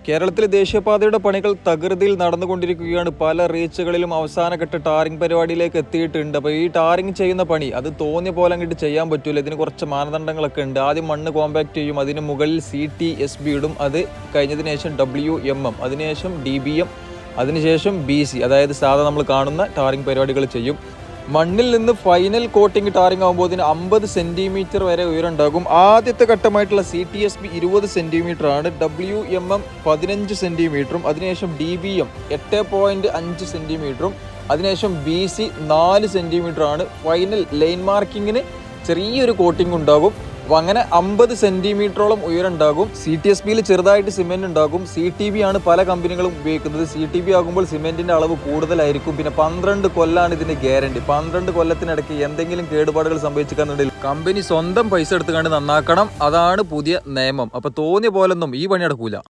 കേരളത്തിലെ ദേശീയപാതയുടെ പണികൾ തകൃതിയിൽ നടന്നുകൊണ്ടിരിക്കുകയാണ്. പല റീച്ചുകളിലും അവസാനഘട്ട ടാറിംഗ് പരിപാടിയിലേക്ക് എത്തിയിട്ടുണ്ട്. അപ്പോൾ ഈ ടാറിംഗ് ചെയ്യുന്ന പണി അത് തോന്നിയ പോലെ അങ്ങോട്ട് ചെയ്യാൻ പറ്റൂല. ഇതിന് കുറച്ച് മാനദണ്ഡങ്ങളൊക്കെ ഉണ്ട്. ആദ്യം മണ്ണ് കോമ്പാക്ട് ചെയ്യും, അതിന് മുകളിൽ CTSB ഇടും, അത് കഴിഞ്ഞതിന് ശേഷം WMM, അതിനുശേഷം DBM, അതിനുശേഷം BC, അതായത് സാധാരണ നമ്മൾ കാണുന്ന ടാറിംഗ് പരിപാടികൾ ചെയ്യും. മണ്ണിൽ നിന്ന് ഫൈനൽ കോട്ടിംഗ് ടാറിംഗ് ആകുമ്പോൾ ഇതിന് 50 സെൻറ്റിമീറ്റർ വരെ ഉയരമുണ്ടാകും. ആദ്യത്തെ ഘട്ടമായിട്ടുള്ള CTSB 20 സെൻറ്റിമീറ്റർ ആണ്, WMM 15 സെൻറ്റിമീറ്ററും, അതിനുശേഷം DBM 8.5 സെൻറ്റിമീറ്ററും, അതിനുശേഷം BC 4 സെൻറ്റിമീറ്റർ ആണ്. ഫൈനൽ ലൈൻ മാർക്കിങ്ങിന് ചെറിയൊരു കോട്ടിംഗ് ഉണ്ടാകും. അപ്പോൾ അങ്ങനെ 50 സെൻറ്റിമീറ്ററോളം ഉയരമുണ്ടാകും. CTSBയിൽ ചെറുതായിട്ട് സിമെൻറ്റ് ഉണ്ടാകും. CTB ആണ് പല കമ്പനികളും ഉപയോഗിക്കുന്നത്. CTB ആകുമ്പോൾ സിമെൻറ്റിൻ്റെ അളവ് കൂടുതലായിരിക്കും. പിന്നെ 12 കൊല്ലാണ് ഇതിൻ്റെ ഗ്യാരണ്ടി. 12 കൊല്ലത്തിനിടയ്ക്ക് എന്തെങ്കിലും കേടുപാടുകൾ സംഭവിച്ചിട്ടുണ്ടെങ്കിൽ കമ്പനി സ്വന്തം പൈസ എടുത്തുകൊണ്ട് നന്നാക്കണം. അതാണ് പുതിയ നിയമം. അപ്പോൾ തോന്നിയ പോലൊന്നും ഈ പണി നടക്കൂല.